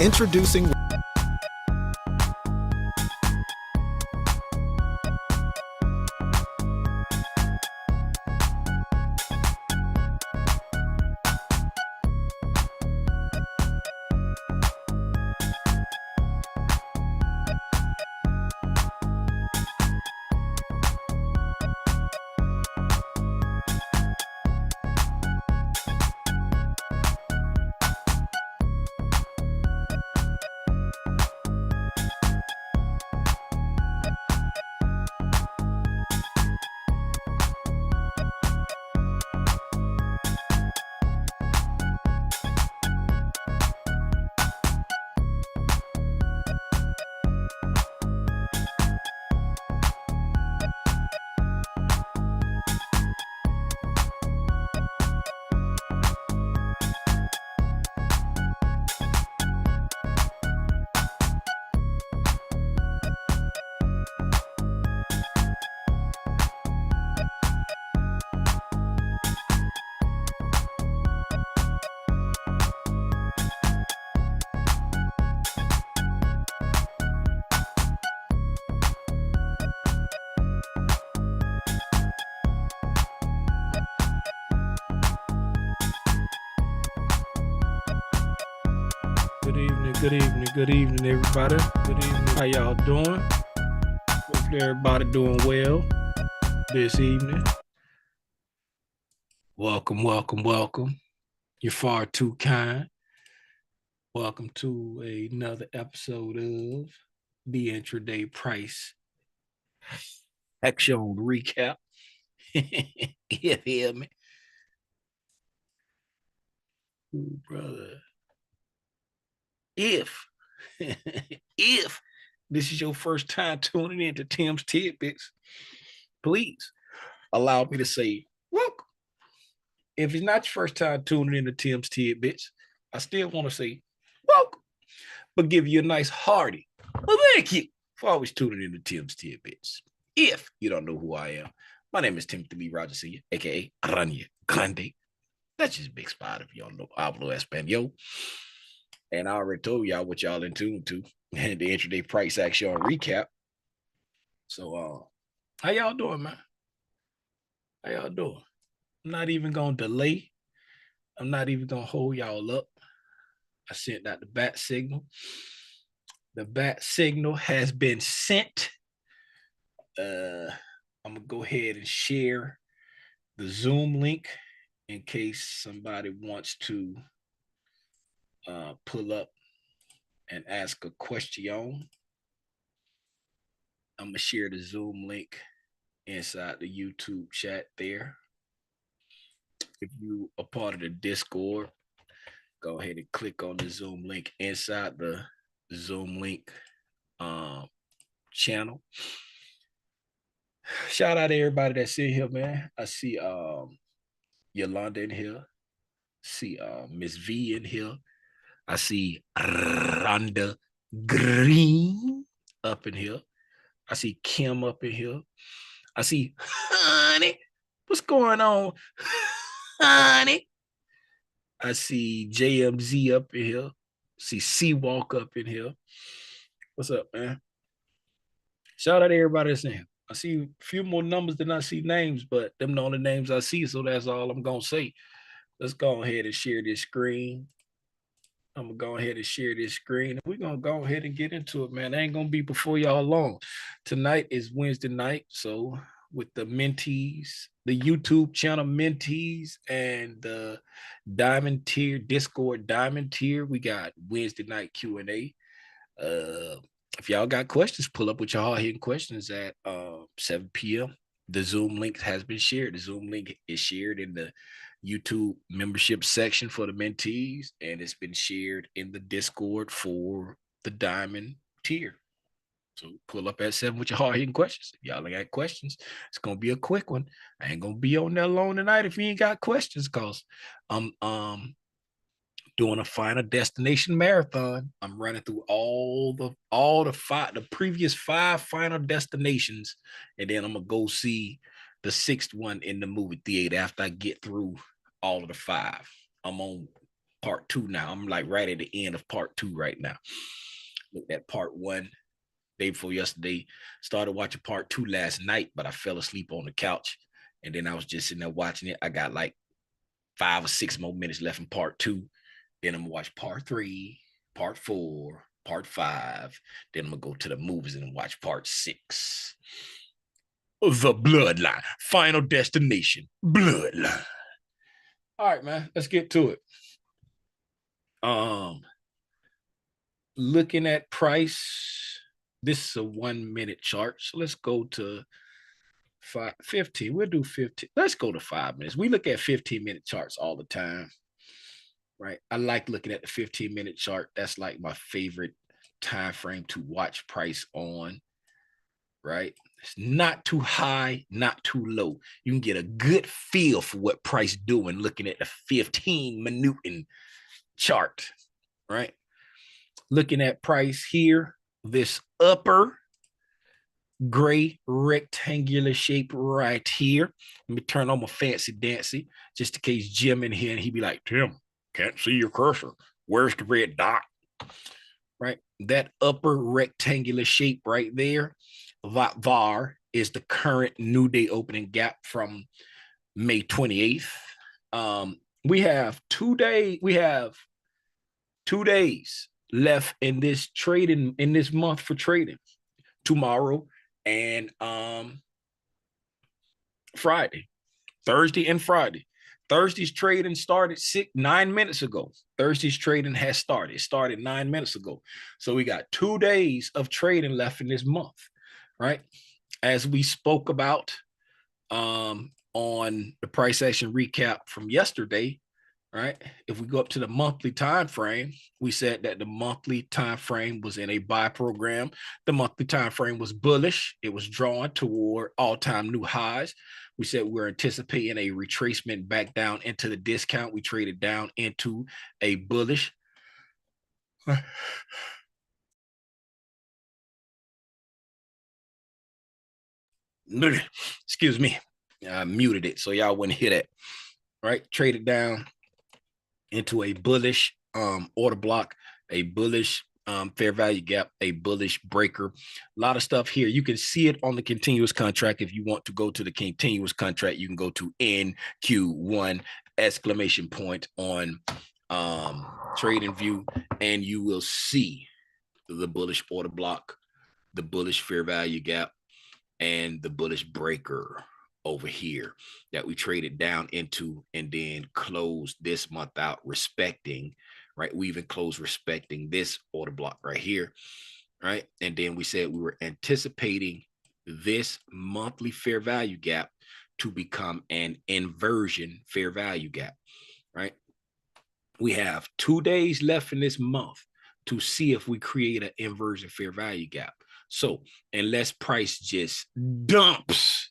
Introducing Good evening, everybody. Good evening. How y'all doing? Hopefully everybody doing well this evening. Welcome. You're far too kind. Welcome to another episode of the Intraday Price Action Recap. You hear me? Ooh, brother. If this is your first time tuning in to Tim's Tidbits, please allow me to say welcome. If it's not your first time tuning in to Tim's Tidbits, I still want to say welcome, but give you a nice hearty thank you for always tuning in to Tim's Tidbits. If you don't know who I am, my name is Timothy B. Rogers Sr., aka Aranya Grande. That's just Big Spot if you don't know Hablo Espanol. And I already told y'all what y'all in tune to and the intraday price action recap. So how y'all doing, man? How y'all doing? I'm not even gonna delay. I'm not even gonna hold y'all up. I sent out the bat signal. The bat signal has been sent. I'm gonna go ahead and share the Zoom link in case somebody wants to pull up and ask a question. I'm gonna share the Zoom link inside the YouTube chat there. If you are part of the Discord, go ahead and click on the Zoom link inside the Zoom link channel. Shout out to everybody that's in here, man. I see Yolanda in here. See Miss V in here. I see Rhonda Green up in here. I see Kim up in here. I see Honey. What's going on, Honey? I see JMZ up in here. See C-Walk up in here. What's up, man? Shout out to everybody that's in here. I see a few more numbers than I see names, but them the only names I see, so that's all I'm going to say. Let's go ahead and share this screen. I'm going to go ahead and share this screen. We're going to go ahead and get into it, man. It ain't going to be before y'all long. Tonight is Wednesday night, so with the mentees, the YouTube channel mentees, and the Diamond Tier, Discord Diamond Tier, we got Wednesday night Q&A. If y'all got questions, pull up with your hard-hitting questions at 7 p.m. The Zoom link has been shared. The Zoom link is shared in the YouTube membership section for the mentees, and it's been shared in the Discord for the Diamond Tier. So pull up at 7 with your hard-hitting questions. If y'all got questions, it's going to be a quick one. I ain't going to be on there alone tonight if you ain't got questions, because I'm doing a final destination marathon. I'm running through all the previous 5 final destinations, and then I'm gonna go see the 6th one in the movie theater after I get through all of the 5. I'm on part 2 now. I'm like right at the end of part 2 right now. Looked at part 1 day before yesterday. Started watching part 2 last night, but I fell asleep on the couch. And then I was just sitting there watching it. I got like 5 or 6 more minutes left in part 2. Then I'm gonna watch part 3, part 4, part 5. Then I'm gonna go to the movies and watch part 6. The Bloodline. Final Destination. Bloodline. All right, man. Let's get to it. Looking at price. This is a 1 minute chart. So let's go to 15. We'll do 15. Let's go to 5 minutes. We look at 15-minute charts all the time. Right. I like looking at the 15-minute chart. That's like my favorite time frame to watch price on. Right. It's not too high, not too low. You can get a good feel for what price doing looking at the 15-minute chart. Right. Looking at price here, this upper gray rectangular shape right here. Let me turn on my fancy dancy just in case Jim in here and he'd be like, Tim, can't see your cursor. Where's the red dot? Right. That upper rectangular shape right there, VAR, is the current new day opening gap from May 28th. We have 2 days. We have 2 days left in this trading, in this month for trading. Tomorrow and Friday, Thursday and Friday. Thursday's trading started 9 minutes ago. Thursday's trading has started. It started 9 minutes ago. So we got 2 days of trading left in this month, right? As we spoke about on the price action recap from yesterday, right? If we go up to the monthly time frame, we said that the monthly time frame was in a buy program. The monthly time frame was bullish. It was drawn toward all-time new highs. We said we're anticipating a retracement back down into the discount. We traded down into a bullish. Excuse me. I muted it so y'all wouldn't hear that. Right? Traded down into a bullish order block, a bullish fair value gap, a bullish breaker. A lot of stuff here. You can see it on the continuous contract. If you want to go to the continuous contract, you can go to NQ1 exclamation point on trading view, and you will see the bullish order block, the bullish fair value gap, and the bullish breaker over here that we traded down into and then closed this month out respecting, right? We even closed respecting this order block right here, right? And then we said we were anticipating this monthly fair value gap to become an inversion fair value gap, right? We have 2 days left in this month to see if we create an inversion fair value gap. So unless price just dumps,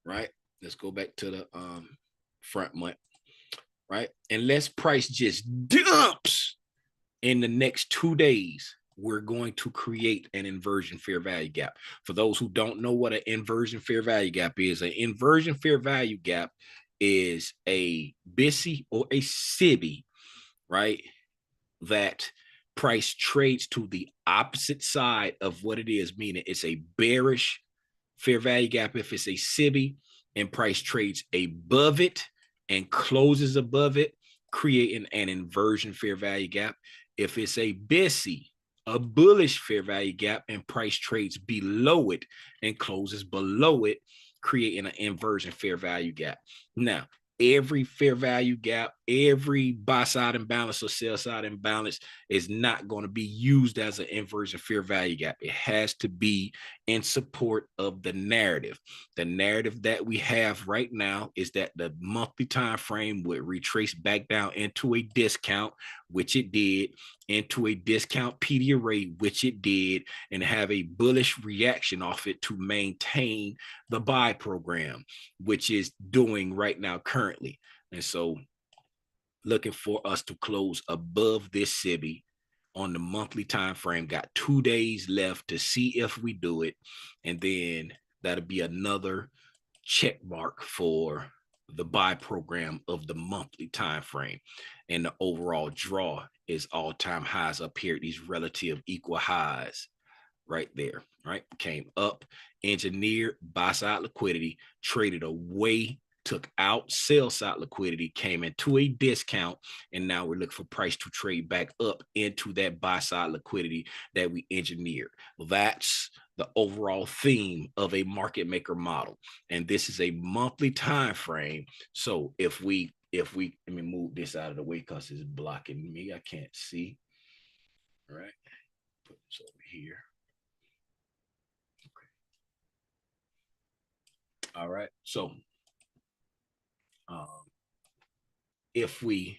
right? Let's go back to the front month, right? Unless price just dumps in the next 2 days, we're going to create an inversion fair value gap. For those who don't know what an inversion fair value gap is, an inversion fair value gap is a BISI or a SIBI, right? That price trades to the opposite side of what it is, meaning it's a bearish fair value gap if it's a SIBI, and price trades above it and closes above it, creating an inversion fair value gap. If it's a BISI, a bullish fair value gap, and price trades below it and closes below it, creating an inversion fair value gap. Now, every fair value gap, every buy side imbalance or sell side imbalance is not going to be used as an inversion fair value gap. It has to be in support of the narrative. The narrative that we have right now is that the monthly time frame would retrace back down into a discount, which it did, into a discount PD array, which it did, and have a bullish reaction off it to maintain the buy program, which is doing right now currently. And so looking for us to close above this SIBI on the monthly time frame. Got 2 days left to see if we do it, and then that'll be another check mark for the buy program of the monthly time frame, and the overall draw is all-time highs up here, these relative equal highs right there, right? Came up, engineered buy side liquidity, traded away, took out sell side liquidity, came into a discount, and now we're looking for price to trade back up into that buy side liquidity that we engineered. That's the overall theme of a market maker model, and this is a monthly time frame. So if we let me move this out of the way because it's blocking me, I can't see. All right, put this over here. All right. So um, if we,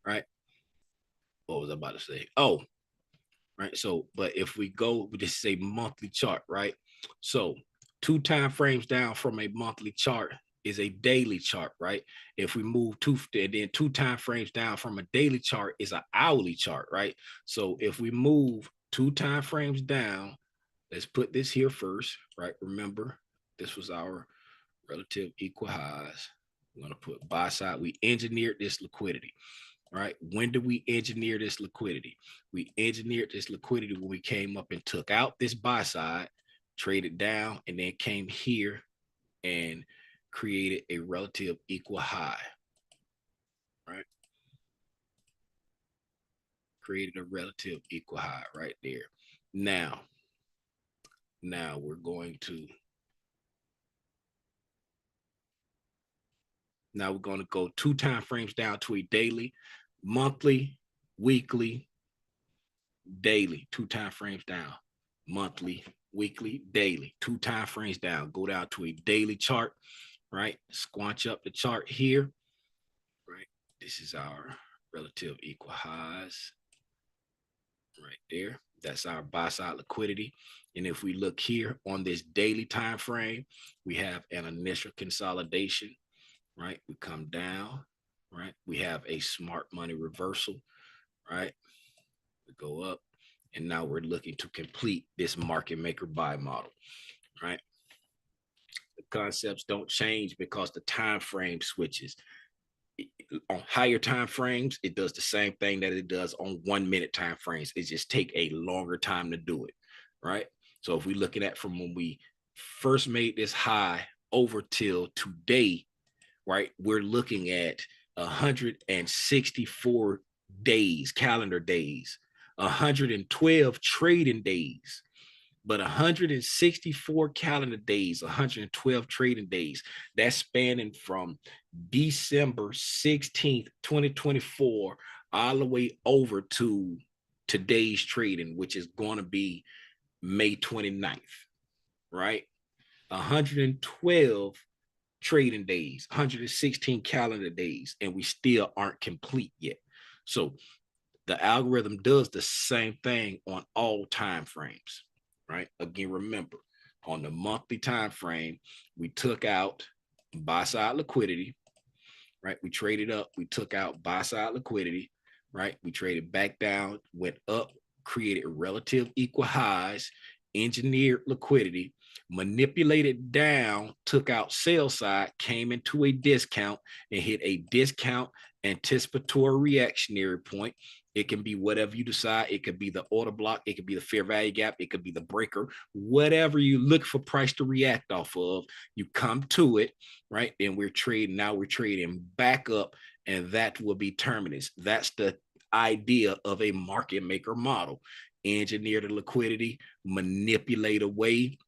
right, what was I about to say? Oh, right. So, but if we go, we just say monthly chart, right? So 2 time frames down from a monthly chart is a daily chart, right? If we move and then 2 time frames down from a daily chart is an hourly chart, right? So if we move 2 time frames down, let's put this here first, right? Remember, this was our relative equal highs. We're going to put buy side. We engineered this liquidity, right? When did we engineer this liquidity? We engineered this liquidity when we came up and took out this buy side, traded down, and then came here and created a relative equal high, right? Created a relative equal high right there. Now we're going to go 2 time frames down to a daily, monthly, weekly, daily, 2 time frames down, monthly, weekly, daily, 2 time frames down. Go down to a daily chart, right? Squanch up the chart here, right? This is our relative equal highs right there. That's our buy side liquidity. And if we look here on this daily time frame, we have an initial consolidation, right? We come down, right? We have a smart money reversal, right? We go up, and now we're looking to complete this market maker buy model, right? The concepts don't change because the time frame switches. On higher time frames, it does the same thing that it does on 1 minute time frames. It just take a longer time to do it, right? So if we're looking at from when we first made this high over till today, right, we're looking at 164 days, calendar days, 112 trading days, but 164 calendar days, 112 trading days. That's spanning from December 16th, 2024, all the way over to today's trading, which is going to be May 29th, right? 112 trading days, 116 calendar days, and we still aren't complete yet. So the algorithm does the same thing on all time frames, right? Again, remember, on the monthly time frame, we took out buy side liquidity, right? We traded up, we took out buy side liquidity, right? We traded back down, went up, created relative equal highs, engineered liquidity, manipulated down, took out sell side, came into a discount and hit a discount anticipatory reactionary point. It can be whatever you decide. It could be the order block. It could be the fair value gap. It could be the breaker. Whatever you look for price to react off of, you come to it, right? And we're trading. Now we're trading back up, and that will be terminus. That's the idea of a market maker model. Engineer the liquidity, manipulate away,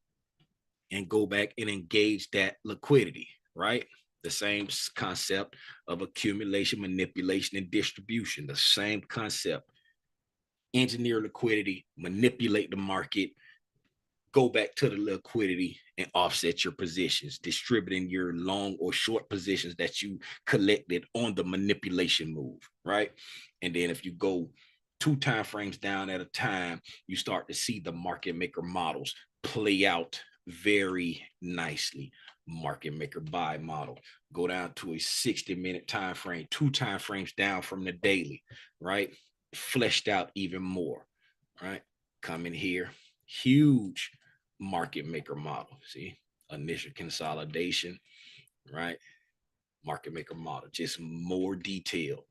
and go back and engage that liquidity, right? The same concept of accumulation, manipulation, and distribution. The same concept. Engineer liquidity, manipulate the market, go back to the liquidity and offset your positions, distributing your long or short positions that you collected on the manipulation move, right? And then if you go 2 time frames down at a time, you start to see the market maker models play out very nicely. Market maker buy model. Go down to a 60-minute time frame, 2 time frames down from the daily, right? Fleshed out even more, right? Come in here, huge market maker model. See, initial consolidation, right? Market maker model, just more detail,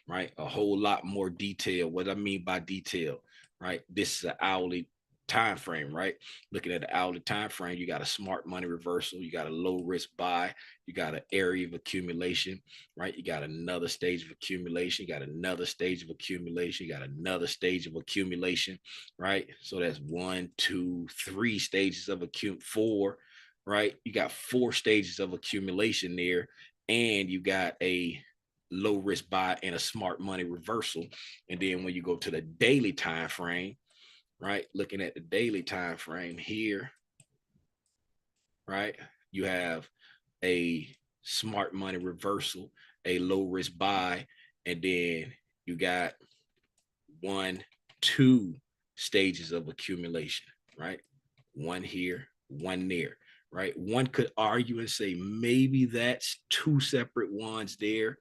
right? A whole lot more detail. What I mean by detail, right? This is an hourly time frame, right? Looking at the hourly time frame, you got a smart money reversal, you got a low risk buy, you got an area of accumulation, right? You got another stage of accumulation, you got another stage of accumulation, you got another stage of accumulation, right? So that's 1, 2, 3 stages of four, right? You got 4 stages of accumulation there, and you got a low risk buy and a smart money reversal. And then when you go to the daily time frame, right, looking at the daily time frame here, right, you have a smart money reversal, a low risk buy, and then you got 1, 2 stages of accumulation, right? One here, one there, right? One could argue and say maybe that's 2 separate ones there,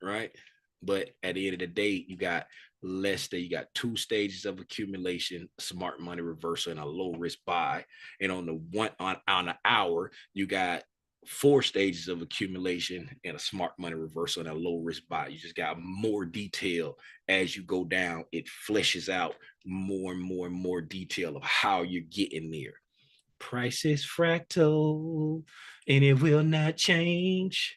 right? But at the end of the day, you got you got 2 stages of accumulation, smart money reversal, and a low risk buy. And on the one on an hour, you got 4 stages of accumulation and a smart money reversal and a low risk buy. You just got more detail as you go down. It fleshes out more and more and more detail of how you're getting there. Price is fractal and it will not change.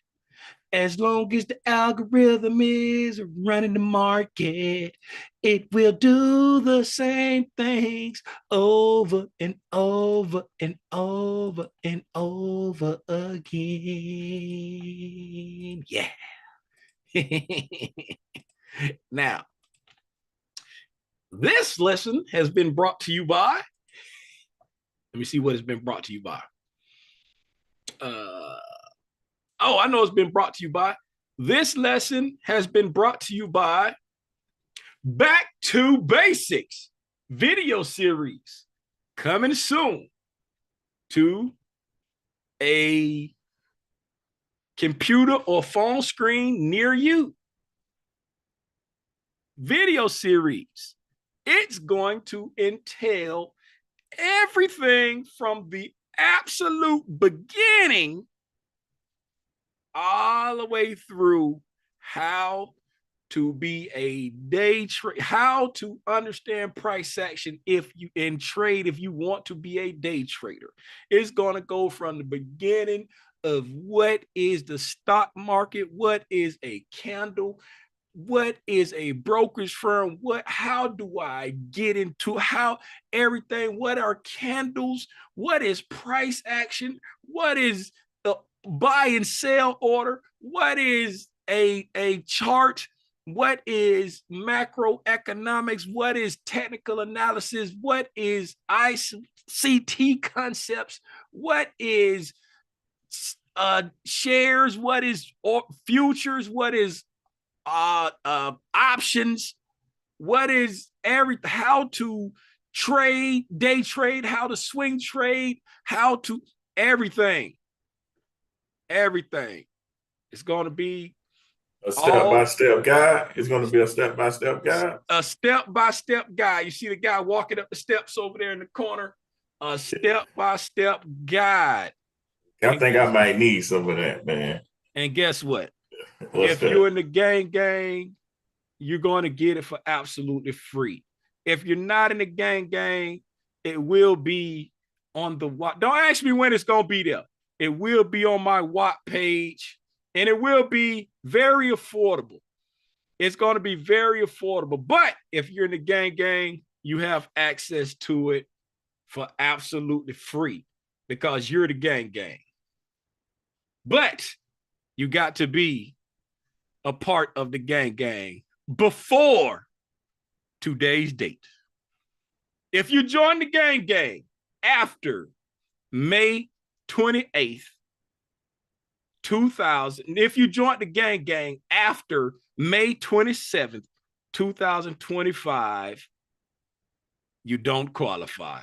As long as the algorithm is running the market, it will do the same things over and over and over and over again. Yeah. Now, this lesson has been brought to you by, let me see what it's been brought to you by. Oh, I know it's been brought to you by. This lesson has been brought to you by Back to Basics video series, coming soon to a computer or phone screen near you. Video series. It's going to entail everything from the absolute beginning all the way through how to be a day trade, how to understand price action if you want to be a day trader. It's going to go from the beginning of what is the stock market, what is a candle, what is a brokerage firm, how do I get into everything, what are candles, what is price action, what is the buy and sell order, what is a chart, what is macroeconomics, what is technical analysis, what is ICT concepts, what is shares, what is futures, what is options, what is how to trade, day trade, how to swing trade, how to everything. It's going to be a step-by-step guide. It's going to be a step-by-step guide. A step-by-step guide. You see the guy walking up the steps over there in the corner. A step-by-step guide. I think I might need some of that, man. And guess what? If you're in the gang, you're going to get it for absolutely free. If you're not in the gang, it will be on the Watt. Don't ask me when it's going to be there. It will be on my Watt page, and it will be very affordable. It's going to be very affordable. But if you're in the gang, you have access to it for absolutely free because you're the gang. But you got to be a part of the gang before today's date. If you join the gang after May 28th, 2000, if you join the gang after May 27th, 2025, you don't qualify.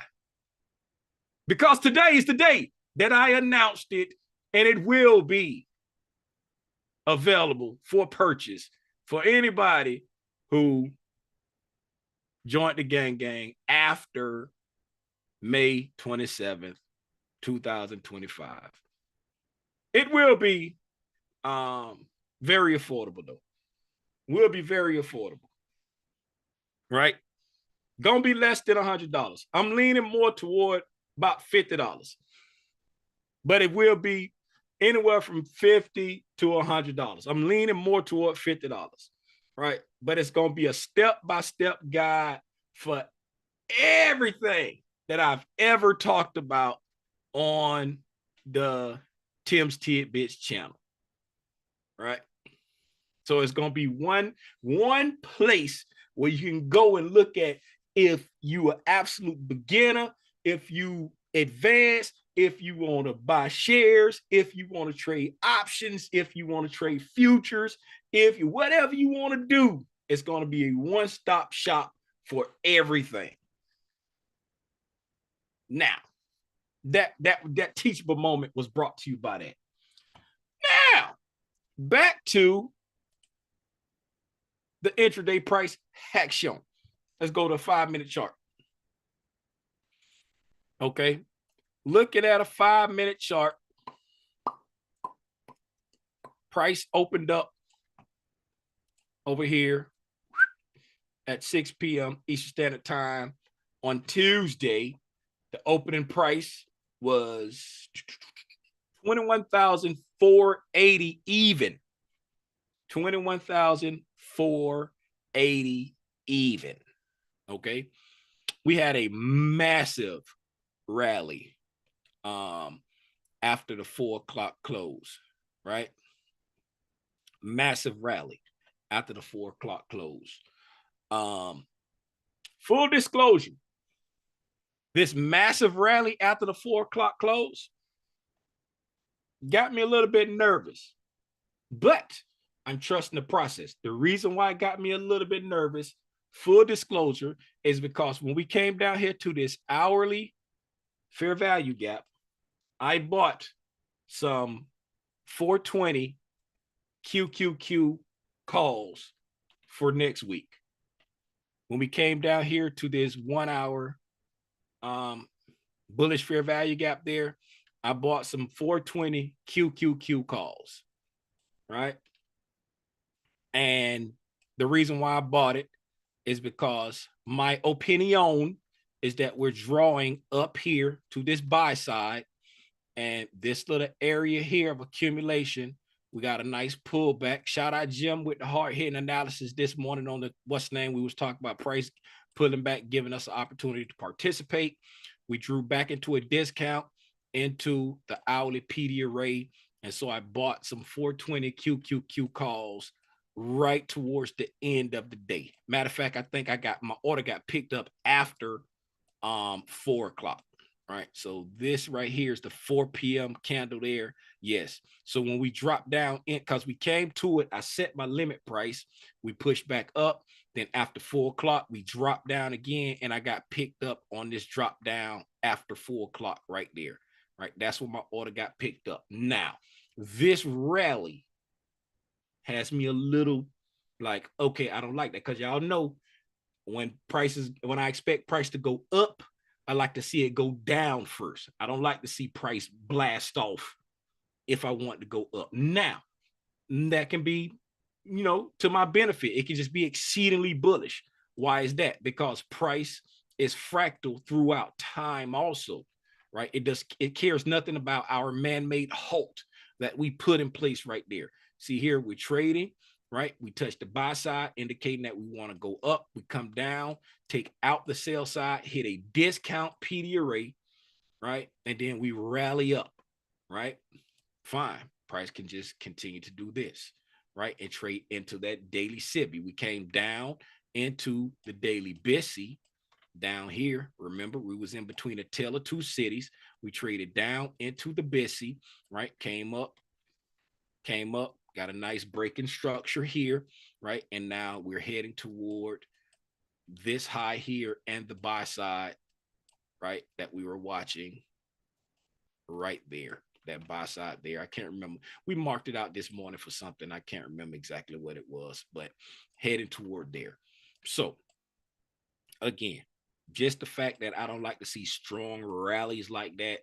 Because today is the day that I announced it, and it will be available for purchase for anybody who joined the gang after May 27th, 2025. It will be very affordable though. Will be very affordable. Right? Gonna be less than $100. I'm leaning more toward about $50. But it will be anywhere from $50 to $100. I'm leaning more toward $50. Right? But it's gonna be a step-by-step guide for everything that I've ever talked about on the Tim's Tidbits channel, right? So it's going to be one place where you can go and look at if you are absolute beginner, if you advance, if you want to buy shares, if you want to trade options, if you want to trade futures, if you whatever you want to do, it's going to be a one-stop shop for everything. Now, that teachable moment was brought to you by that. Now, back to the intraday price action. Let's go to a 5-minute chart. Okay. Looking at a 5-minute chart, price opened up over here at 6 p.m. Eastern Standard Time on Tuesday. The opening price was 21,480 even. 21,480 even. Okay. We had a massive rally after the 4 o'clock close, right? Massive rally after the 4 o'clock close. Full disclosure, this massive rally after the 4 o'clock close got me a little bit nervous, but I'm trusting the process. The reason why it got me a little bit nervous, full disclosure, is because when we came down here to this hourly fair value gap, I bought some 420 QQQ calls for next week. When we came down here to this 1 hour bullish fair value gap there, I bought some 420 QQQ calls, right? And the reason why I bought it is because my opinion is that we're drawing up here to this buy side, and this little area here of accumulation, we got a nice pullback. Shout out Jim with the hard hitting analysis this morning on the what's name. We was talking about price pulling back, giving us an opportunity to participate. We drew back into a discount into the hourly PD array. And so I bought some 420 QQQ calls right towards the end of the day. Matter of fact, I think my order got picked up after 4 o'clock. Right. So this right here is the 4 p.m. candle there. Yes. So when we drop down in, because we came to it, I set my limit price. We pushed back up. Then after 4 o'clock, we dropped down again, and I got picked up on this drop down after 4 o'clock right there. Right. That's when my order got picked up. Now, this rally has me a little like, okay, I don't like that, because y'all know when I expect price to go up, I like to see it go down first. I don't like to see price blast off if I want to go up. Now, that can be, to my benefit. It can just be exceedingly bullish. Why is that? Because price is fractal throughout time also, right? It cares nothing about our man-made halt that we put in place right there. See here, we're trading, right? We touch the buy side, indicating that we want to go up. We come down, take out the sell side, hit a discount PD array, right? And then we rally up, right? Fine. Price can just continue to do this, right? And trade into that daily SIBI. We came down into the daily BISI down here. Remember, we was in between a tail of two cities. We traded down into the BISI, right? Came up, got a nice breaking structure here, right? And now we're heading toward this high here and the buy side, right? That we were watching right there, that buy side there. I can't remember. We marked it out this morning for something. I can't remember exactly what it was, but heading toward there. So again, just the fact that I don't like to see strong rallies like that,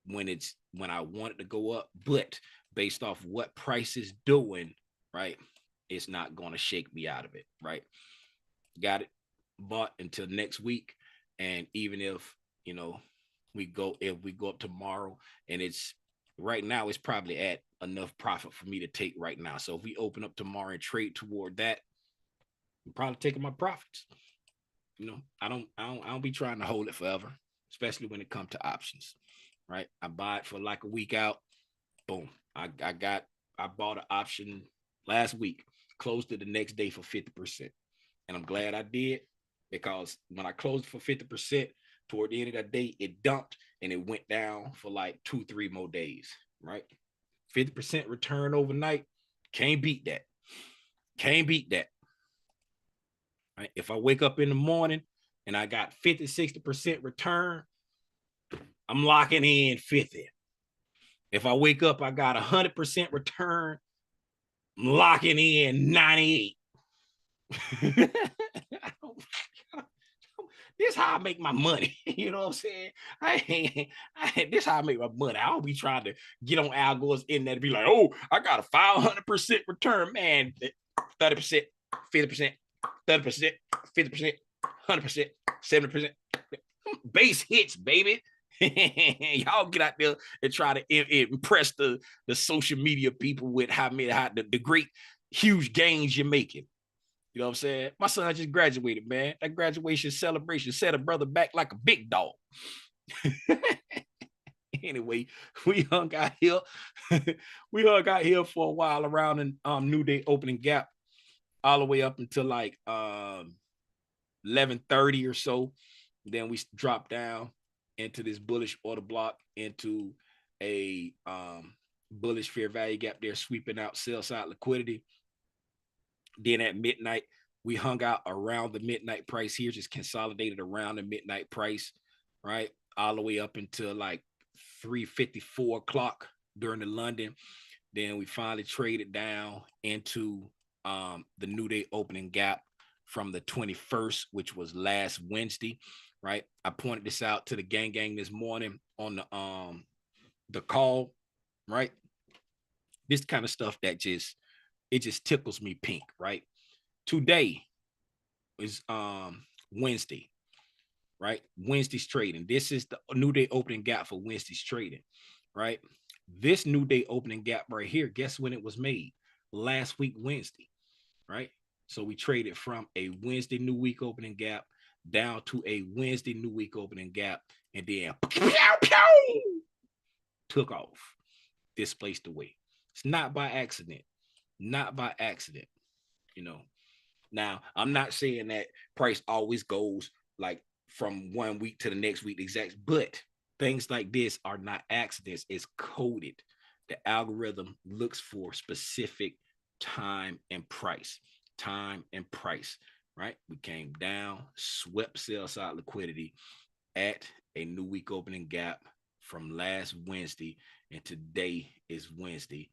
when I want it to go up, but based off what price is doing, right, it's not going to shake me out of it, right? Got it bought until next week. And even if, we go up tomorrow and it's right now, it's probably at enough profit for me to take right now. So if we open up tomorrow and trade toward that, I'm probably taking my profits. I don't be trying to hold it forever, especially when it comes to options, right? I buy it for like a week out. Boom. I bought an option last week, closed it the next day for 50%. And I'm glad I did, because when I closed for 50%, toward the end of that day, it dumped and it went down for like 2-3 more days, right? 50% return overnight. Can't beat that. Can't beat that. Right? If I wake up in the morning and I got 50-60% return, I'm locking in 50. If I wake up, I got 100% return, I'm locking in 98. This how I make my money. You know what I'm saying? This how I make my money. I don't be trying to get on algos in there to be like, oh, I got a 500% return, man. 30%, 50%, 30%, 50%, 100%, 70%. Base hits, baby. Y'all get out there and try to impress the social media people with the great huge gains you're making. You know what I'm saying? My son just graduated, man. That graduation celebration set a brother back like a big dog. Anyway, we hung out here. We hung out here for a while around in New Day opening gap, all the way up until like 11:30 or so. Then we dropped down into this bullish order block into a bullish fair value gap there, sweeping out sell side liquidity. Then at midnight, we hung out around the midnight price here, just consolidated around the midnight price, right? All the way up until like 3:54 o'clock during the London. Then we finally traded down into the New Day opening gap from the 21st, which was last Wednesday, right? I pointed this out to the gang this morning on the call, right? This kind of stuff that just tickles me pink, right? Today is Wednesday, right? Wednesday's trading. This is the New Day opening gap for Wednesday's trading, right? This New Day opening gap right here, guess when it was made? Last week, Wednesday, right? So we traded from a Wednesday new week opening gap down to a Wednesday new week opening gap, and then took off, displaced away. It's not by accident. Not by accident, Now, I'm not saying that price always goes like from one week to the next week exact, but things like this are not accidents. It's coded. The algorithm looks for specific time and price. Time and price, right? We came down, swept sell side liquidity at a new week opening gap from last Wednesday, and today is Wednesday.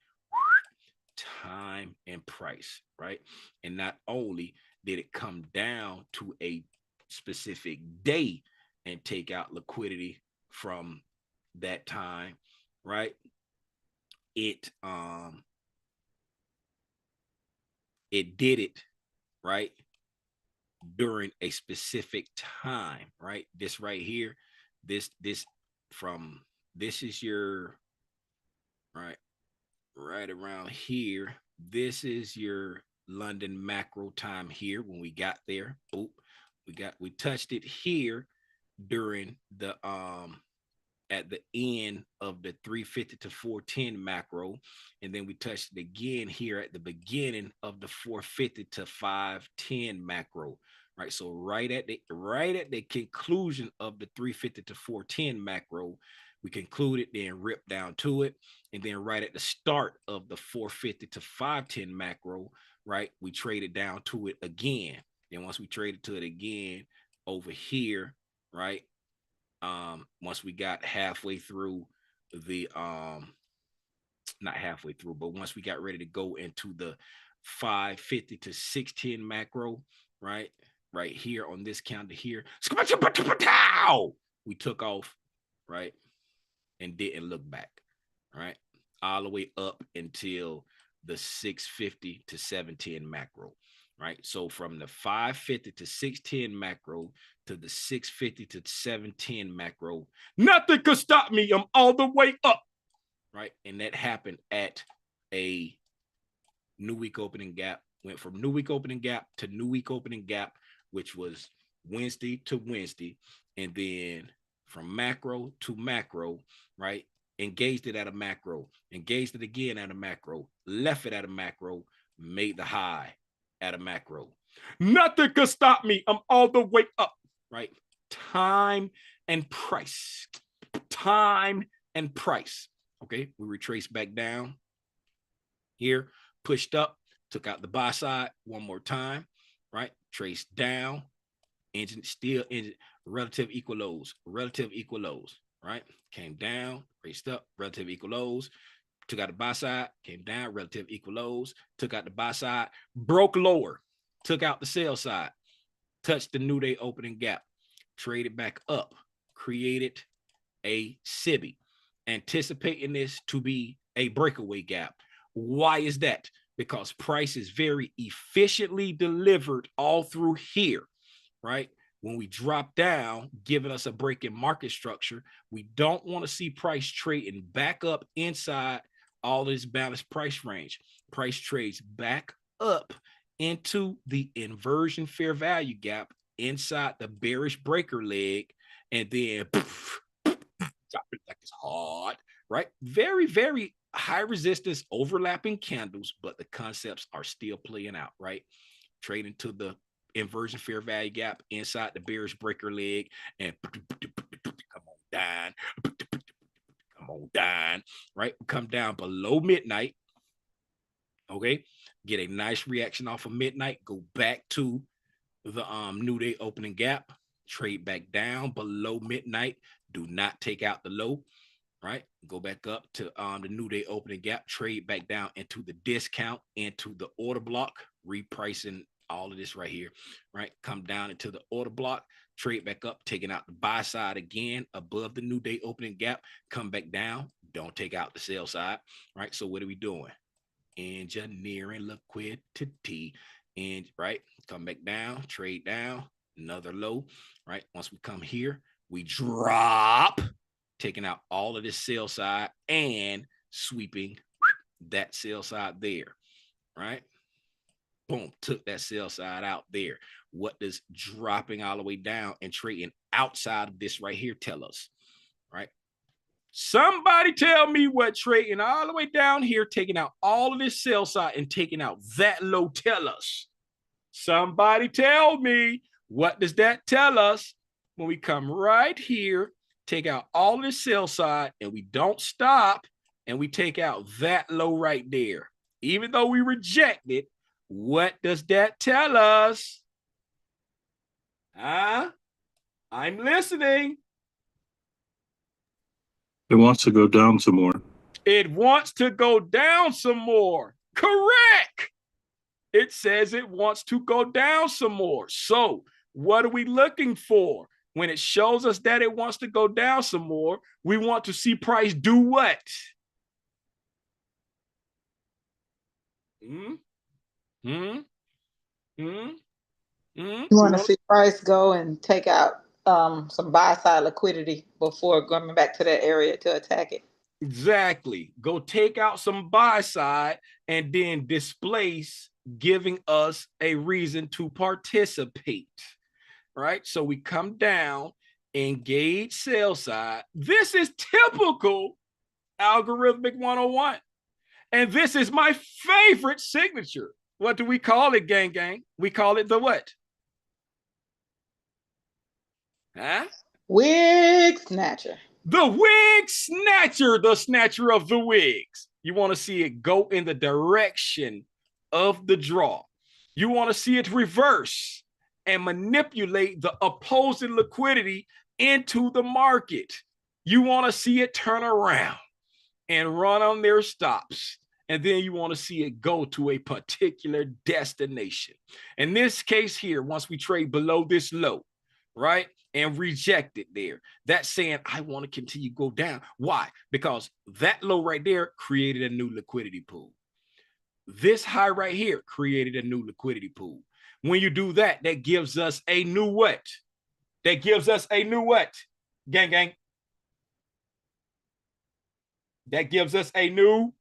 Time and price, right? And not only did it come down to a specific day and take out liquidity from that time, right? It did it, right, during a specific time, right? This right here, this is your right around here. This is your London macro time here when we got there. Oh, we touched it here during the at the end of the 350 to 410 macro, and then we touched it again here at the beginning of the 450 to 510 macro, right? So right at the conclusion of the 350 to 410 macro, we concluded, then ripped down to it, and then right at the start of the 450 to 510 macro, right, we traded down to it again. Then once we traded to it again over here, right, once we got halfway through the not halfway through, but once we got ready to go into the 550 to 610 macro, right here on this calendar here, we took off, right? and didn't look back, right? All the way up until the 650 to 710 macro, right? So from the 550 to 610 macro to the 650 to 710 macro, nothing could stop me. I'm all the way up, right? And that happened at a new week opening gap, went from new week opening gap to new week opening gap, which was Wednesday to Wednesday. And then from macro to macro, right? Engaged it at a macro, engaged it again at a macro, left it at a macro, made the high at a macro. Nothing could stop me. I'm all the way up, right? Time and price. Time and price. Okay, we retrace back down here, pushed up, took out the buy side one more time, right? Traced down, engine still engine, relative equal lows, right? Came down, raced up, relative equal lows, took out the buy side, came down, relative equal lows, took out the buy side, broke lower, took out the sell side, touched the new day opening gap, traded back up, created a SIBI, anticipating this to be a breakaway gap. Why is that? Because price is very efficiently delivered all through here, right? When we drop down, giving us a break in market structure, we don't want to see price trading back up inside all this balanced price range. Price trades back up into the inversion fair value gap inside the bearish breaker leg, and then poof, drop it like it's hard, right? Very, very high resistance overlapping candles, but the concepts are still playing out, right? Trading to the inversion fair value gap inside the bearish breaker leg, and come on down, right? Come down below midnight, okay? Get a nice reaction off of midnight, go back to the new day opening gap, trade back down below midnight, do not take out the low, right? Go back up to the new day opening gap, trade back down into the discount, into the order block, repricing all of this right here, right? Come down into the order block, trade back up, taking out the buy side again above the new day opening gap, come back down, don't take out the sell side, right? So what are we doing? Engineering liquidity, and right, come back down, trade down, another low, right? Once we come here, we drop, taking out all of this sell side and sweeping that sell side there, right? Boom, took that sell side out there. What does dropping all the way down and trading outside of this right here tell us, right? Somebody tell me what trading all the way down here, taking out all of this sell side and taking out that low tell us. Somebody tell me, what does that tell us when we come right here, take out all of this sell side, and we don't stop, and we take out that low right there? Even though we reject it, what does that tell us? Huh? I'm listening. It wants to go down some more. It wants to go down some more. Correct. It says it wants to go down some more. So what are we looking for? When it shows us that it wants to go down some more, we want to see price do what? You want to see price go and take out some buy side liquidity before going back to that area to attack it. Exactly. Go take out some buy side and then displace, giving us a reason to participate, right? So we come down, engage sell side. This is typical algorithmic 101. And this is my favorite signature. What do we call it, gang? We call it the what? Huh? Wig snatcher. The wig snatcher, the snatcher of the wigs. You want to see it go in the direction of the draw. You want to see it reverse and manipulate the opposing liquidity into the market. You want to see it turn around and run on their stops. And then you want to see it go to a particular destination. In this case here, once we trade below this low, right? And reject it there. That's saying, I want to continue to go down. Why? Because that low right there created a new liquidity pool. This high right here created a new liquidity pool. When you do that, that gives us a new what? That gives us a new what? Gang, gang. That gives us a new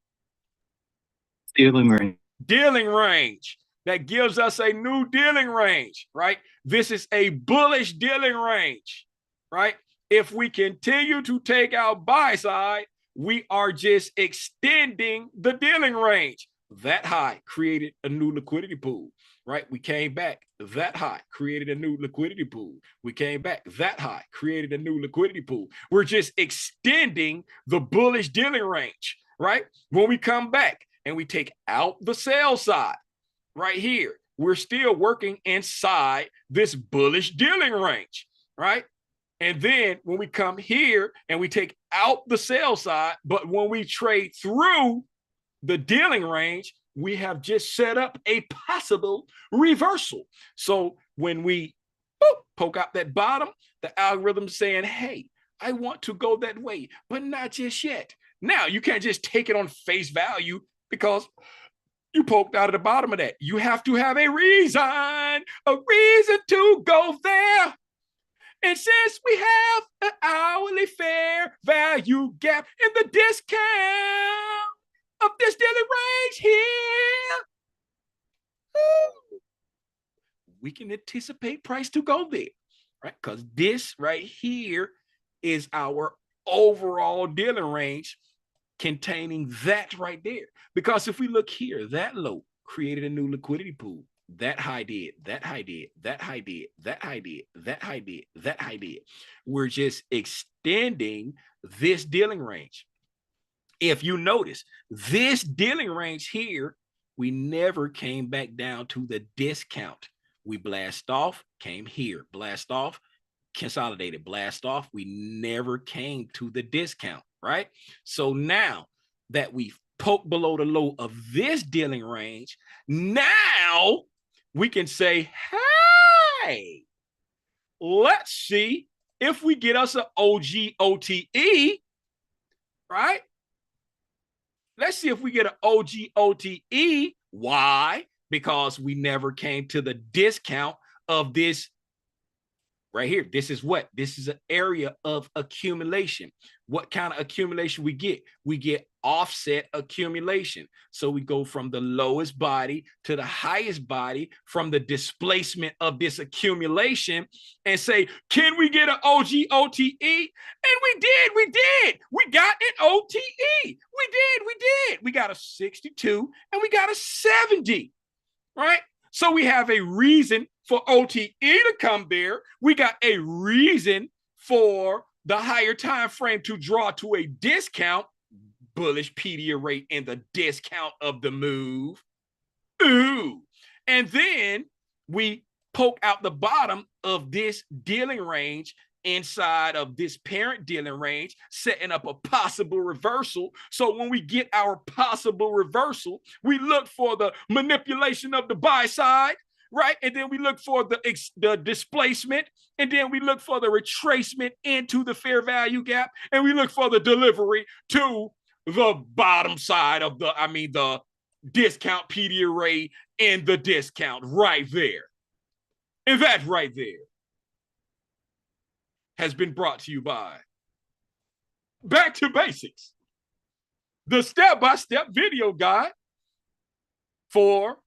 dealing range. Dealing range. That gives us a new dealing range, right? This is a bullish dealing range, right? If we continue to take our buy side, we are just extending the dealing range. That high created a new liquidity pool, right? We came back. That high created a new liquidity pool. We came back. That high created a new liquidity pool. We're just extending the bullish dealing range, right? When we come back and we take out the sell side, right here, we're still working inside this bullish dealing range, right? And then when we come here and we take out the sell side, but when we trade through the dealing range, we have just set up a possible reversal. So when we poke out that bottom, the algorithm's saying, hey, I want to go that way, but not just yet. Now, you can't just take it on face value because you poked out at the bottom of that. You have to have a reason to go there. And since we have an hourly fair value gap in the discount of this dealing range here, we can anticipate price to go there, right? Because this right here is our overall dealing range containing that right there. Because if we look here, that low created a new liquidity pool. That high did, that high did, that high did, that high did, that high did, that high did. We're just extending this dealing range. If you notice, this dealing range here, we never came back down to the discount. We blast off, came here, blast off, consolidated, blast off. We never came to the discount, right? So now that we've poked below the low of this dealing range, now we can say, hey, let's see if we get us an OGOTE, right? Let's see if we get an OGOTE. Why? Because we never came to the discount of this right here. This is what? This is an area of accumulation. What kind of accumulation we get? We get offset accumulation. So we go from the lowest body to the highest body from the displacement of this accumulation and say, can we get an OGOTE? And we did. We got an OTE. We did. We got a 62 and we got a 70, right? So we have a reason for OTE to come there. We got a reason for the higher time frame to draw to a discount, bullish PDub rate and the discount of the move. Ooh. And then we poke out the bottom of this dealing range inside of this parent dealing range, setting up a possible reversal. So when we get our possible reversal, we look for the manipulation of the buy side, right? And then we look for the displacement, and then we look for the retracement into the fair value gap, and we look for the delivery to the bottom side of the discount PDub rate and the discount right there. And that right there has been brought to you by Back to Basics, the step-by-step video guide for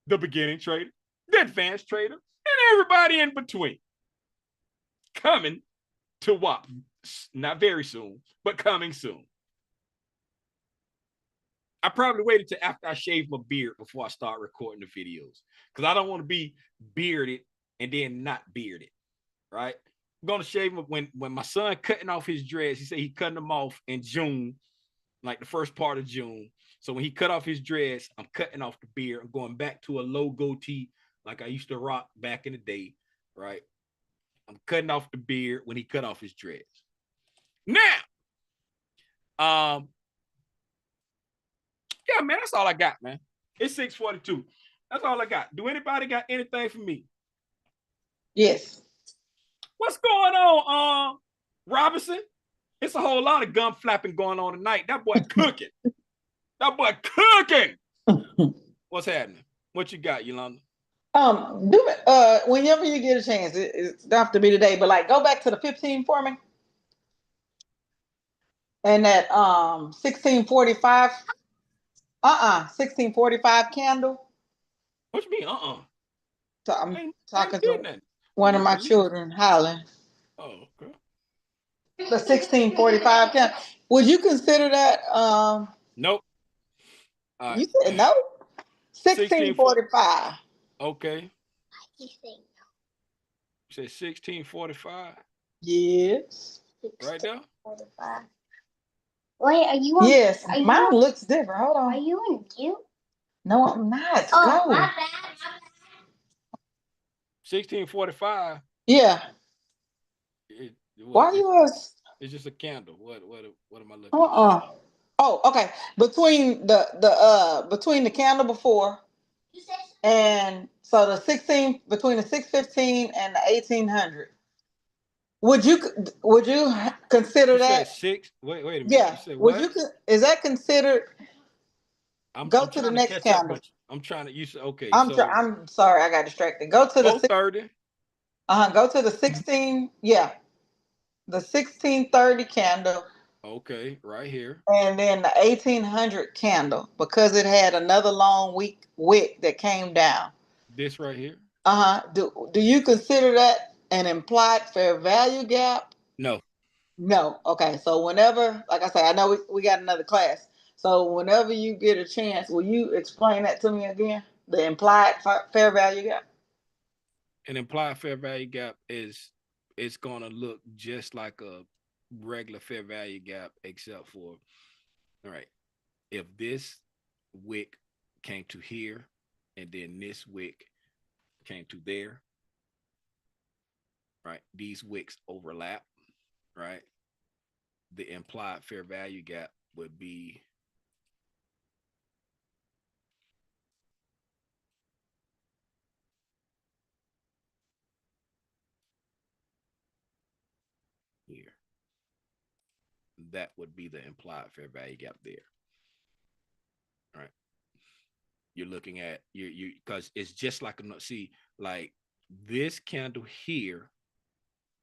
the beginning trader, the advanced trader, and everybody in between. Coming to WAP, not very soon, but coming soon. I probably waited till after I shaved my beard before I start recording the videos because I don't want to be bearded and then not bearded, right? I'm going to shave him when my son cutting off his dreads. He said he cutting them off in June, like the first part of June. So when he cut off his dreads, I'm cutting off the beard. I'm going back to a low goatee like I used to rock back in the day, right? I'm cutting off the beard when he cut off his dreads. Now, yeah, man, that's all I got, man. It's 6:42. That's all I got. Do anybody got anything for me? Yes. going on, Robinson? It's a whole lot of gun flapping going on tonight. That boy cooking. That boy cooking. What's happening? What you got, Yolanda? Whenever you get a chance, it don't have to be today, but like go back to the 15 for me. And that 1645, 1645 candle. What you mean? So I'm I talking ain't to that. one of my children, Holland. Oh, okay. The 1645 candle. Would you consider that? Nope. All You right. said no. 1645. Okay. You said 1645. Yes. Right there. 45. Wait, are you on? Yes. Are Mine you, looks different. Hold on. Are you on you? No, I'm not. Oh, Go. my bad. 1645. Yeah. Why you was? It's just a candle. What am I looking Oh, okay. Between the candle before and so the 16 between the 615 and the 1800. Would you consider You that? said 6. Wait a minute. Yeah. You said Would what? is that considered? Go I'm to the trying to next catch candle. up with you. I'm trying to. You said okay. I'm So I'm sorry, I got distracted. Go to the 430. go to the 16. Yeah, the 1630 candle, Okay, right here. and then the 1800 candle because it had another long weak wick that came down. This right here. Do you consider that an implied fair value gap? No. No. Okay. So whenever, like I say, I know we got another class. So whenever you get a chance, will you explain that to me again? The implied fair value gap. An implied fair value gap is it's gonna look just like a regular fair value gap, except for all right. If this wick came to here, and then this wick came to there, right? These wicks overlap, right? The implied fair value gap would be here. That would be the implied fair value gap there. All right. You're looking at you because it's just like see like this candle here,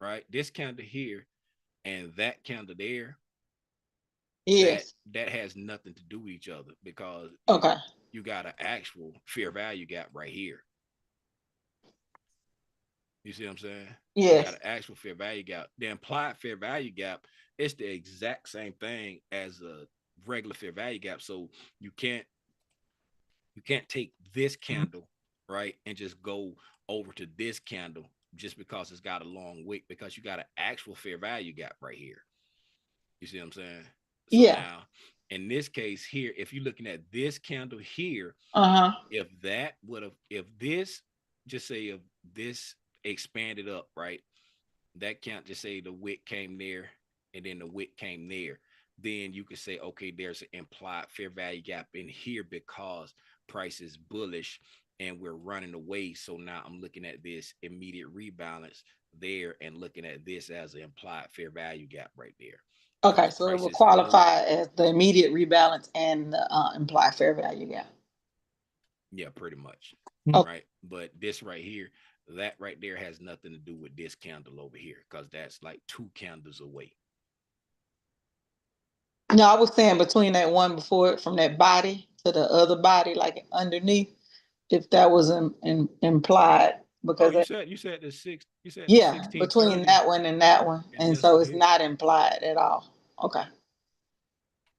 right? This candle here and that candle there. Yes. That has nothing to do with each other because Okay. you got an actual fair value gap right here. You see what I'm saying? Yes. You got an actual fair value gap. The implied fair value gap is the exact same thing as a regular fair value gap. So you can't take this candle, right, and just go over to this candle just because it's got a long wick, because you got an actual fair value gap right here. You see what I'm saying? So Yeah. now, in this case here, if you're looking at this candle here, if this, just say if this expanded up, right, that can't just say the wick came there and then the wick came there, then you could say, okay, there's an implied fair value gap in here because price is bullish and we're running away. So now I'm looking at this immediate rebalance there and looking at this as an implied fair value gap right there. Okay, so it will qualify as the immediate rebalance and the implied fair value gap. Yeah, pretty much. Okay. Right. But this right here, that right there has nothing to do with this candle over here because that's like 2 candles away. No, I was saying between that one before it, from that body to the other body, like underneath, if that was implied, because you said the 6, you said yeah, 16, between 30, that one and that one, and so it's not implied at all. Okay,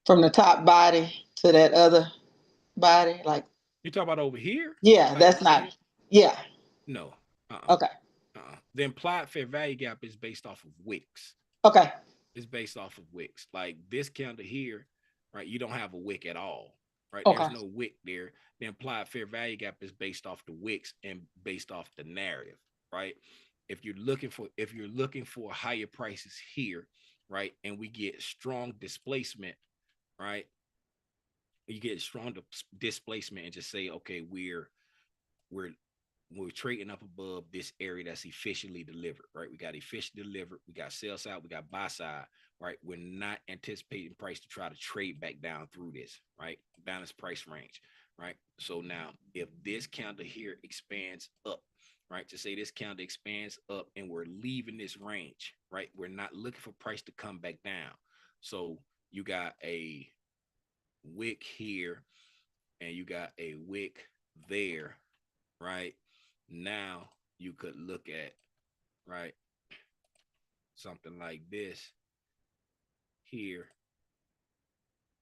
from the top body to that other body, like you talk about over here? Yeah, like that's right not. here? Yeah. No. Okay. The implied fair value gap is based off of wicks. Okay. It's based off of wicks. Like this candle here, right? You don't have a wick at all, right? Okay. There's no wick there. The implied fair value gap is based off the wicks and based off the narrative, right? If you're looking for higher prices here, right, and we get strong displacement, right? You get strong displacement and just say, okay, we're we're trading up above this area that's efficiently delivered, right? We got efficient delivered, we got sell side, we got buy side, right? We're not anticipating price to try to trade back down through this, right? Balanced price range, right? So now if this candle here expands up, right? To say this candle expands up and we're leaving this range, right? We're not looking for price to come back down. So you got a wick here and you got a wick there, right? Now you could look at, right, something like this here,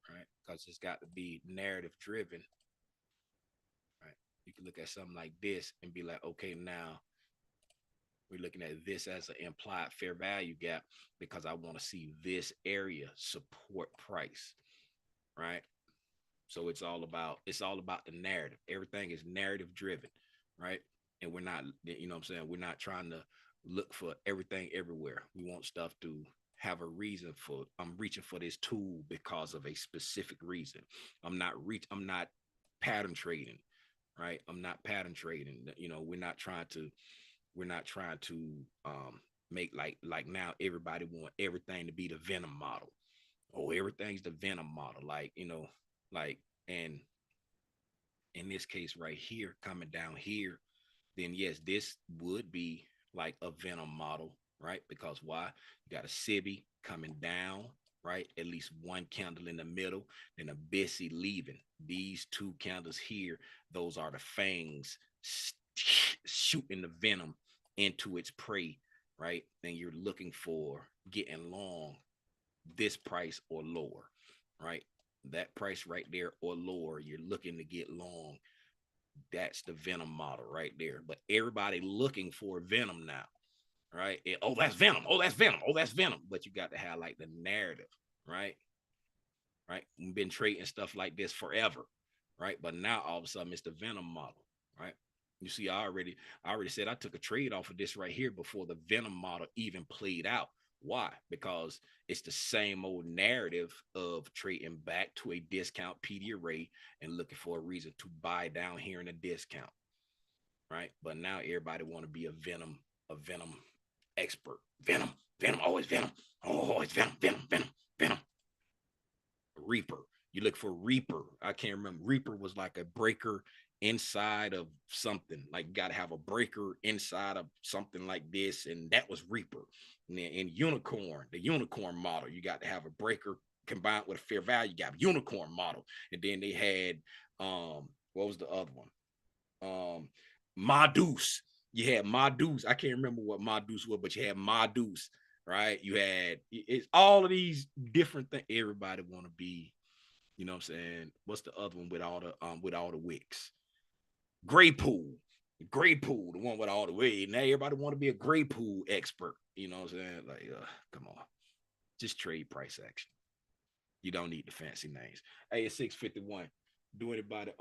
right? Because it's got to be narrative driven, right? You can look at something like this and be like, okay, now we're looking at this as an implied fair value gap because I want to see this area support price, right? So it's all about the narrative. Everything is narrative driven, right? And we're not, you know what I'm saying? We're not trying to look for everything everywhere. We want stuff to have a reason for. I'm reaching for this tool because of a specific reason. I'm not pattern trading, right? I'm not pattern trading. You know, we're not trying to make like now everybody want everything to be the Venom model. Oh, everything's the Venom model. Like, you know, like, and in this case right here, coming down here, then yes, this would be like a Venom model, right? Because why? You got a Sibby coming down, right? At least one candle in the middle, then a Bissy leaving. These two candles here, those are the fangs shooting the venom into its prey, right? And you're looking for getting long this price or lower, right? That price right there or lower, you're looking to get long. That's the Venom model right there. But everybody looking for Venom now, right? Oh, that's Venom. Oh, that's Venom. Oh, that's Venom. But you got to have like the narrative, right? Right? We've been trading stuff like this forever, right? But now all of a sudden it's the Venom model, right? You see, I already said I took a trade off of this right here before the Venom model even played out. Why? Because it's the same old narrative of trading back to a discount PD array and looking for a reason to buy down here in a discount, right? But now everybody want to be a Venom expert. Venom, always Venom. Oh, it's Venom. Reaper. You look for Reaper. I can't remember. Reaper was like a breaker inside of something. Like you got to have a breaker inside of something like this, and that was Reaper. And then in Unicorn, the Unicorn model, you got to have a breaker combined with a fair value gap. Unicorn model, and then they had what was the other one? Madus. You had Madus. I can't remember what Madus was, but you had Madus, right? You had it's all of these different things. Everybody want to be, you know what I'm saying? What's the other one with all the wicks? Gray pool, the one with all the way. Now everybody want to be a gray pool expert. You know what I'm saying? Like, come on, just trade price action. You don't need the fancy names. Hey, it's 6:51. Do anybody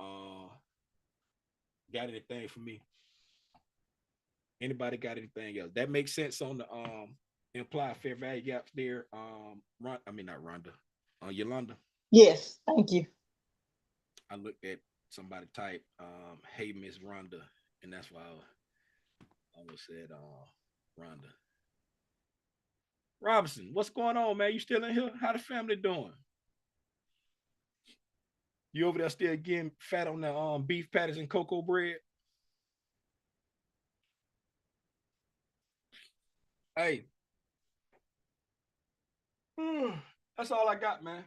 got anything for me? Anybody got anything else that makes sense on the implied fair value gaps there? Not Rhonda. Yolanda. Yes, thank you. I looked at somebody type, hey, Miss Rhonda, and that's why I almost said Rhonda. Robinson, what's going on, man? You still in here? How the family doing? You over there still getting fat on the beef patties and cocoa bread? Hey, that's all I got, man.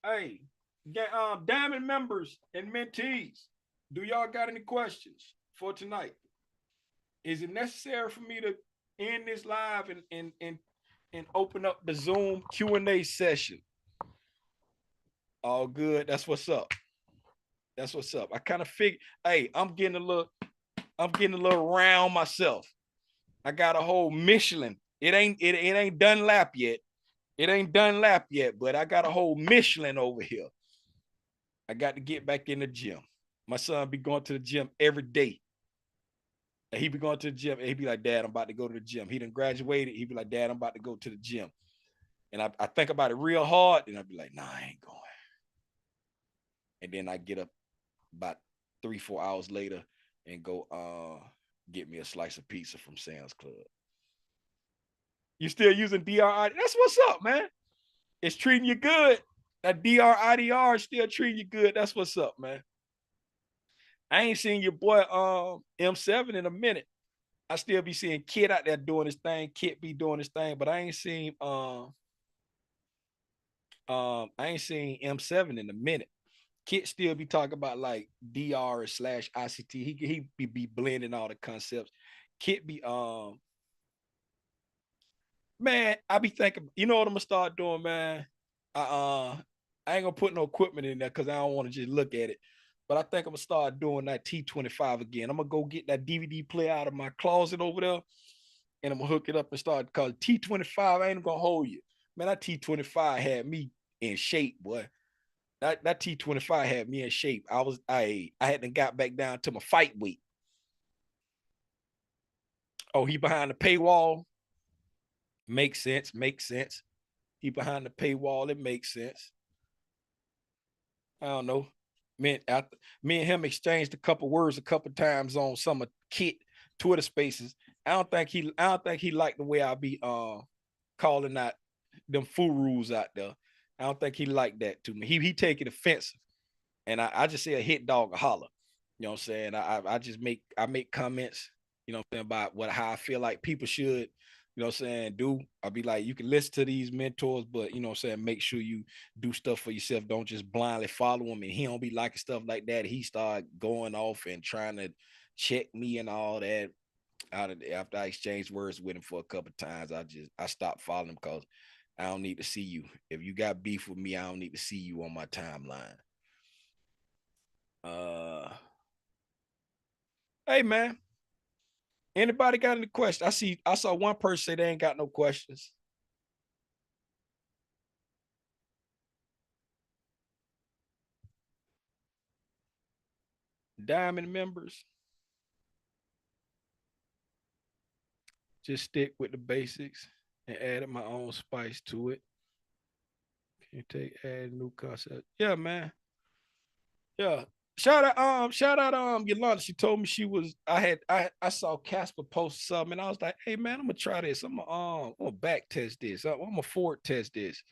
Hey, Diamond members and mentees, do y'all got any questions for tonight? Is it necessary for me to end this live and open up the Zoom Q&A session? All good. That's what's up. That's what's up. I kind of figured, hey, I'm getting a little round myself. I got a whole Michelin. It ain't done lap yet. It ain't done lap yet, but I got a whole Michelin over here. I got to get back in the gym. My son be going to the gym every day. And he be going to the gym and he be like, Dad, I'm about to go to the gym. He done graduated. He be like, Dad, I'm about to go to the gym. And I think about it real hard. And I be like, nah, I ain't going. And then I get up about 3-4 hours later and go get me a slice of pizza from Sam's Club. You still using DRID? That's what's up, man. It's treating you good. That DRIDR is still treating you good. That's what's up, man. I ain't seen your boy M7 in a minute. I still be seeing Kid out there doing his thing. Kid be doing his thing, but I ain't seen M7 in a minute. Kid still be talking about like DR/ICT. He be blending all the concepts. Kid be man, I be thinking, you know what I'm gonna start doing, man? I ain't gonna put no equipment in there because I don't want to just look at it. But I think I'm gonna start doing that T25 again. I'm gonna go get that DVD player out of my closet over there, and I'm gonna hook it up and start, because T25 ain't gonna hold you. Man, that T25 had me in shape, boy. That T25 had me in shape. I hadn't got back down to my fight weight. Oh, he behind the paywall. Makes sense. He behind the paywall. It makes sense. I don't know. Me and him exchanged a couple words a couple times on some of Kit Twitter spaces. I don't think he liked the way I be calling out them fool rules out there. I don't think he liked that to me. He take it offensive. And I just say a hit dog a holler. You know what I'm saying? I just make comments, you know what I'm saying, about how I feel like people should, you know what I'm saying, do. I'll be like, you can listen to these mentors, but you know what I'm saying, make sure you do stuff for yourself. Don't just blindly follow him. And he don't be liking stuff like that. He start going off and trying to check me and all that. After I exchanged words with him for a couple of times, I stopped following him because I don't need to see you. If you got beef with me, I don't need to see you on my timeline. Hey man, anybody got any questions? I saw one person say they ain't got no questions. Diamond members, just stick with the basics and added my own spice to it. Can you add new concept? Yeah, man. Yeah. Shout out Yolanda. She told me I saw Casper post something and I was like, hey man, I'm gonna try this. I'm gonna back test this. I'm gonna forward test this.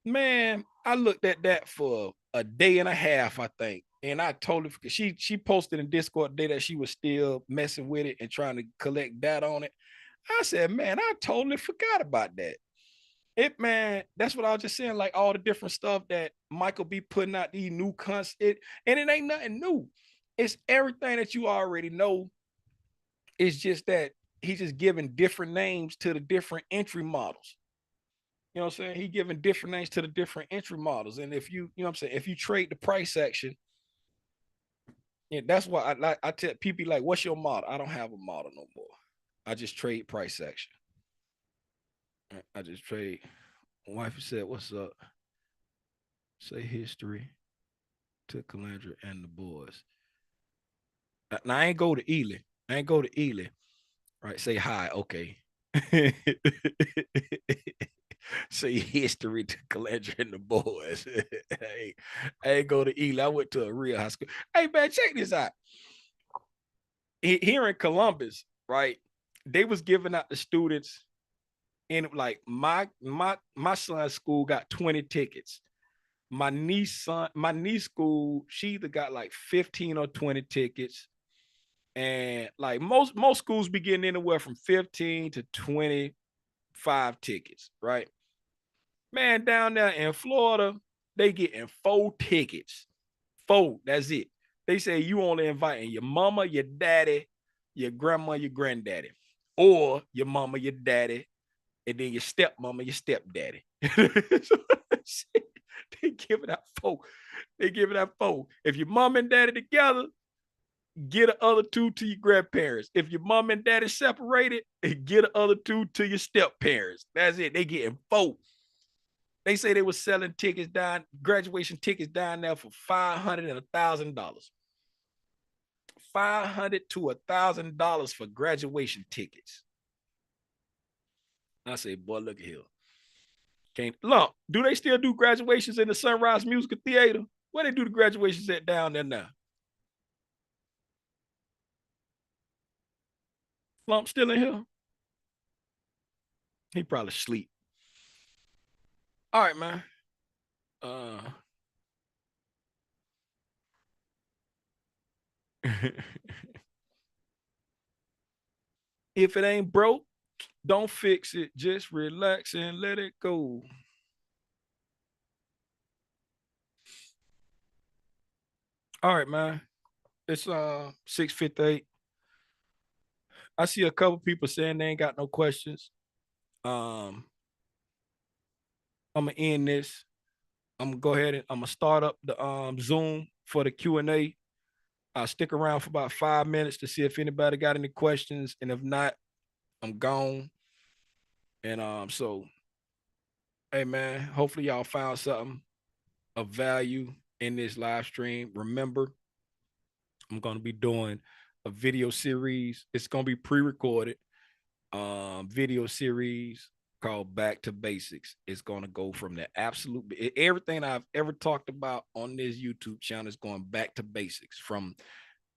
Man, I looked at that for a day and a half, I think. And I totally forgot. She posted in Discord the day that she was still messing with it and trying to collect data on it. I said, man, I totally forgot about that. Man, that's what I was just saying, like all the different stuff that Michael be putting out, these new concepts, and it ain't nothing new. It's everything that you already know. It's just that he's just giving different names to the different entry models. You know what I'm saying? He giving different names to the different entry models. And if you know what I'm saying, if you trade the price section, yeah, that's why I tell people like, what's your model? I don't have a model no more. I just trade price section. I just trade. My wife said, what's up? Say history to Calandra and the boys. Now I ain't go to Ely. Right? Say hi. Okay. Say history to Calandra and the boys. Hey, I ain't go to Ely. I went to a real high school. Hey man, check this out. Here in Columbus, right? They was giving out the students, and like my son's school got 20 tickets. My niece school, she either got like 15 or 20 tickets. And like most schools be getting anywhere from 15 to 25 tickets, right? Man, down there in Florida, they getting 4 tickets. 4, that's it. They say you only inviting your mama, your daddy, your grandma, your granddaddy, or your mama, your daddy, and then your stepmama, your stepdaddy. They giving out 4. They giving out 4. If your mom and daddy together, get the other 2 to your grandparents. If your mom and daddy separated, get the other 2 to your step parents. That's it. They getting 4. They say they were selling tickets down, graduation tickets down there for $500 and $1,000. $500 to $1,000 for graduation tickets. I say, boy, look at here. Look, do they still do graduations in the Sunrise Musical Theater? Where they do the graduations at down there now? Slump still in here? He probably sleep. All right, man. If it ain't broke, don't fix it. Just relax and let it go. All right, man. It's 6:58. I see a couple people saying they ain't got no questions. I'm gonna end this. I'm gonna go ahead and I'm gonna start up the Zoom for the Q&A. I'll stick around for about 5 minutes to see if anybody got any questions, and if not, I'm gone. And so, hey man, hopefully y'all found something of value in this live stream. Remember, I'm gonna be doing a video series. It's gonna be pre-recorded video series called Back to Basics. It's going to go from the absolute everything I've ever talked about on this YouTube channel is going back to basics. From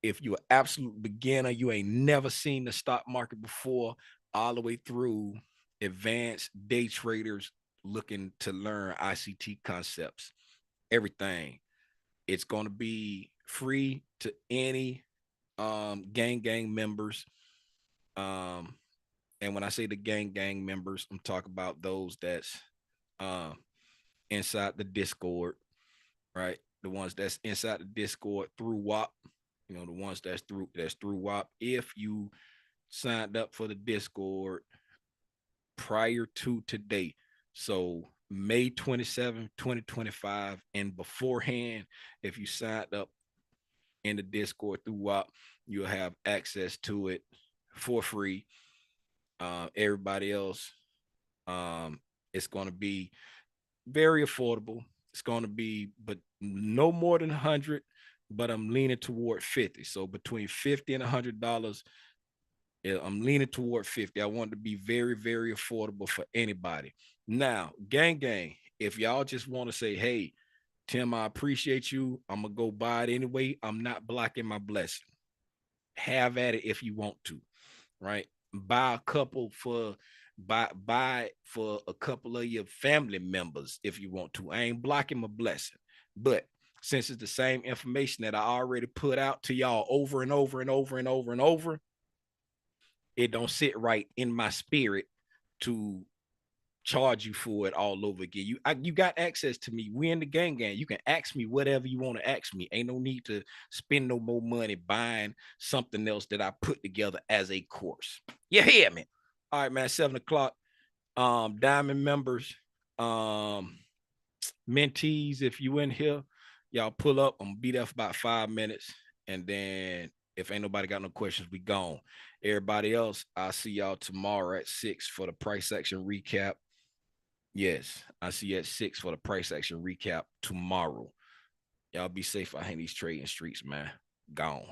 if you're an absolute beginner, you ain't never seen the stock market before, all the way through advanced day traders looking to learn ICT concepts, everything. It's going to be free to any gang members. And when I say the gang members, I'm talking about those that's inside the Discord, right? The ones that's inside the Discord through WAP, you know, the ones that's through WAP. If you signed up for the Discord prior to today, so May 27, 2025, and beforehand, if you signed up in the Discord through WAP, you'll have access to it for free. Everybody else, it's going to be very affordable. It's going to be, but no more than 100, but I'm leaning toward 50. So between $50 and $100, I'm leaning toward 50. I want it to be very, very affordable for anybody. Now, gang, if y'all just want to say, hey, Tim, I appreciate you, I'm going to go buy it anyway, I'm not blocking my blessing. Have at it if you want to, right? Buy a couple for buy for a couple of your family members if you want to. I ain't blocking my blessing, but since it's the same information that I already put out to y'all over and over and over and over and over, it don't sit right in my spirit to charge you for it all over again. You got access to me. We in the gang. You can ask me whatever you want to ask me. Ain't no need to spend no more money buying something else that I put together as a course. You hear me? All right, man. 7 o'clock. Diamond members, mentees, if you in here, y'all pull up. I'm gonna be there for about 5 minutes, and then if ain't nobody got no questions, we gone. Everybody else, I'll see y'all tomorrow at 6 for the price action recap. Yes, I see you at 6 for the price action recap tomorrow. Y'all be safe out here in these trading streets, man. Gone.